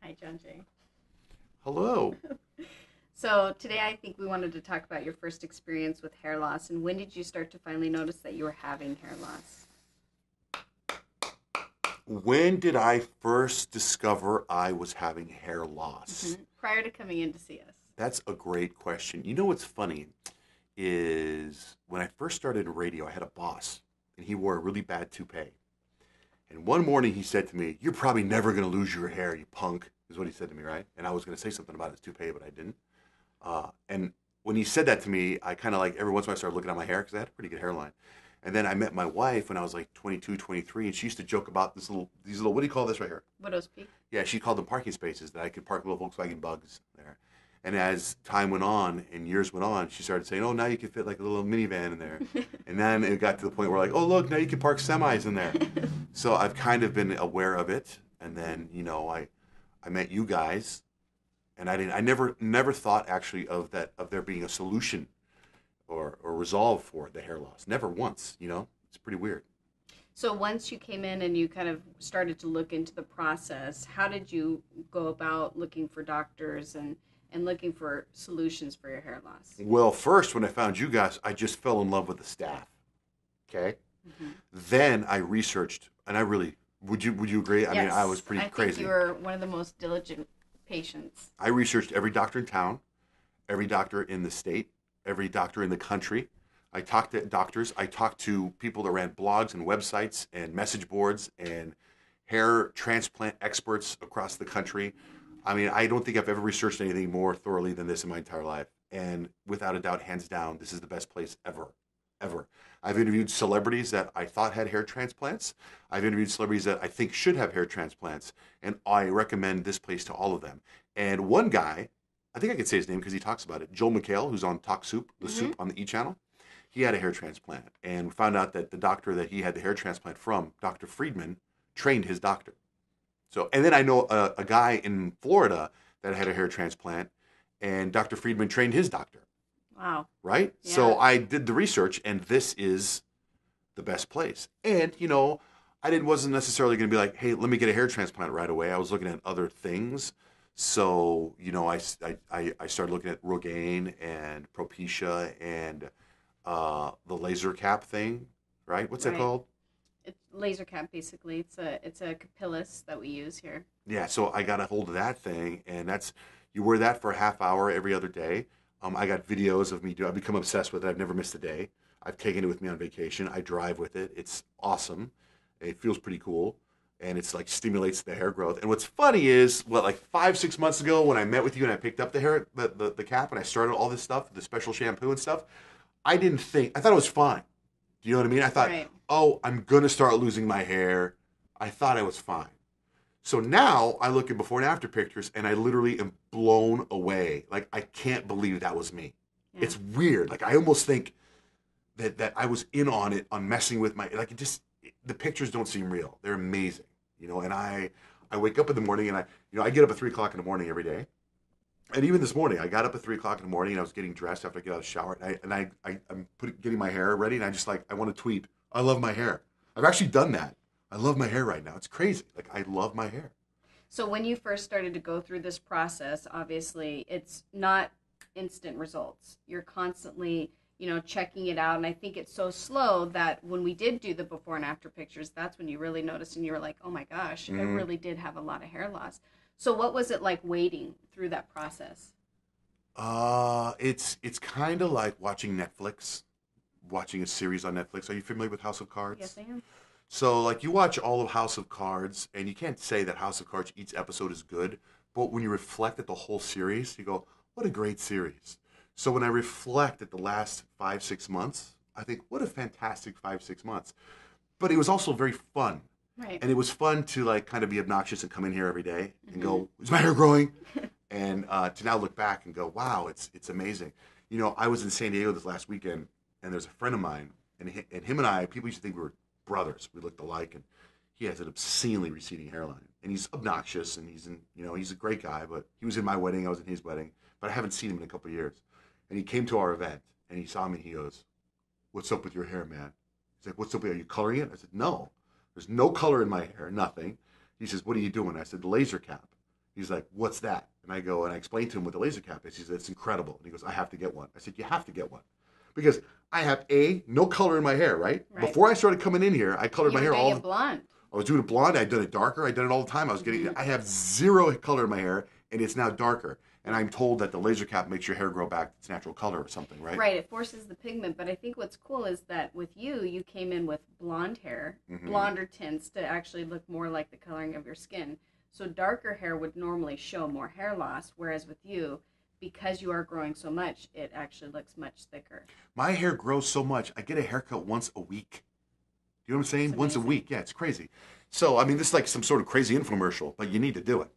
Hi, John Jay. Hello. So today I think we wanted to talk about your first experience with hair loss and when did you start to finally notice that you were having hair loss? When did I first discover I was having hair loss? Prior to coming in to see us. That's a great question. You know what's funny is when I first started in radio, I had a boss and he wore a really bad toupee. And one morning he said to me, "You're probably never going to lose your hair, you punk," is what he said to me, right? And I was going to say something about his toupee, but I didn't. And when he said that to me, I kind of like every once in a while I started looking at my hair because I had a pretty good hairline. And then I met my wife when I was like 22, 23, and she used to joke about these little, what do you call this right here? Widow's Peak. Yeah, she called them parking spaces that I could park little Volkswagen Bugs there. And as time went on and years went on, she started saying, "Oh, now you can fit like a little minivan in there." And then it got to the point where like, "Oh, look, now you can park semis in there." So I've kind of been aware of it. And then, I met you guys and I never thought actually of there being a solution or resolve for the hair loss. Never once. It's pretty weird. So once you came in and you kind of started to look into the process, how did you go about looking for doctors and looking for solutions for your hair loss? Well, first when I found you guys, I just fell in love with the staff. Okay? Mm-hmm. Then I researched and I really would you agree? I mean, I was Yes, pretty I think you crazy. were one of the most diligent patients. I researched every doctor in town, every doctor in the state, every doctor in the country. I talked to doctors. I talked to people that ran blogs and websites and message boards and hair transplant experts across the country. I mean, I don't think I've ever researched anything more thoroughly than this in my entire life. And without a doubt, hands down, this is the best place ever, ever. I've interviewed celebrities that I thought had hair transplants. I've interviewed celebrities that I think should have hair transplants. And I recommend this place to all of them. And one guy, I think I could say his name because he talks about it, Joel McHale, who's on Talk Soup, the Mm-hmm. soup on the E channel. He had a hair transplant, and we found out that the doctor that he had the hair transplant from, Dr. Friedman, trained his doctor. So, and then I know a guy in Florida that had a hair transplant, and Dr. Friedman trained his doctor. Wow. Right? Yeah. So I did the research, and this is the best place. And I didn't wasn't necessarily going to be like, "Hey, let me get a hair transplant right away." I was looking at other things. So I started looking at Rogaine and Propecia and the laser cap thing, right? What's that Right. called? It's laser cap basically. It's a capillus that we use here. Yeah, so I got a hold of that thing, and that's you wear that for a half hour every other day. I got videos of me do. I've become obsessed with it. I've never missed a day. I've taken it with me on vacation. I drive with it. It's awesome. It feels pretty cool, and it's like stimulates the hair growth. And what's funny is, what like 5 6 months ago when I met with you and I picked up the hair the cap and I started all this stuff, the special shampoo and stuff. I didn't think. I thought it was fine. Do you know what I mean? I thought, Right. oh, I'm gonna start losing my hair. I thought I was fine. So now I look at before and after pictures and I literally am blown away. Like I can't believe that was me. Yeah. It's weird. Like I almost think that I was in on it on messing with my like it just the pictures don't seem real. They're amazing. And I wake up in the morning and I get up at 3 o'clock in the morning every day. And even this morning, I got up at 3 o'clock in the morning and I was getting dressed after I get out of the shower I'm getting my hair ready and I want to tweet. I love my hair. I've actually done that. I love my hair right now. It's crazy. Like I love my hair. So when you first started to go through this process, obviously it's not instant results. You're constantly, checking it out. And I think it's so slow that when we did do the before and after pictures, that's when you really noticed and you were like, oh my gosh, I Mm-hmm. really did have a lot of hair loss. So what was it like waiting through that process? It's kind of like watching Netflix, watching a series on Netflix. Are you familiar with House of Yes, Cards? I am. So like you watch all of House of Cards, and you can't say that House of Cards each episode is good, but when you reflect at the whole series, you go, "What a great series." So when I reflect at the last 5 6 months, I think, "What a fantastic 5 6 months." But it was also very fun, Right. and it was fun to like kind of be obnoxious and come in here every day and Mm-hmm. go, "Is my hair growing?" And to now look back and go, "Wow, it's amazing." I was in San Diego this last weekend, and there's a friend of mine, and him and I, people used to think we were brothers. We looked alike, and he has an obscenely receding hairline, and he's obnoxious, and he's a great guy. But he was in my wedding, I was in his wedding, but I haven't seen him in a couple of years. And he came to our event, and he saw me, and he goes, "What's up with your hair, man?" He's like, "What's up? Are you coloring it?" I said, "No, there's no color in my hair, nothing." He says, "What are you doing?" I said, "The laser cap." He's like, what's that? And I go, and I explained to him what the laser cap is. He said, it's incredible. And he goes, I have to get one. I said, you have to get one. Because I have no color in my hair, right? Before I started coming in here, I colored my hair all. Blonde. I was doing it blonde. I'd done it darker. I'd done it all the time. I have zero color in my hair, and it's now darker. And I'm told that the laser cap makes your hair grow back to its natural color or something, right? Right. It forces the pigment. But I think what's cool is that with you came in with blonde hair, blonder tints to actually look more like the coloring of your skin. So darker hair would normally show more hair loss, whereas with you, because you are growing so much, it actually looks much thicker. My hair grows so much, I get a haircut once a week. You know what I'm saying? Once a week. Yeah, it's crazy. So, I mean, this is like some sort of crazy infomercial, but you need to do it.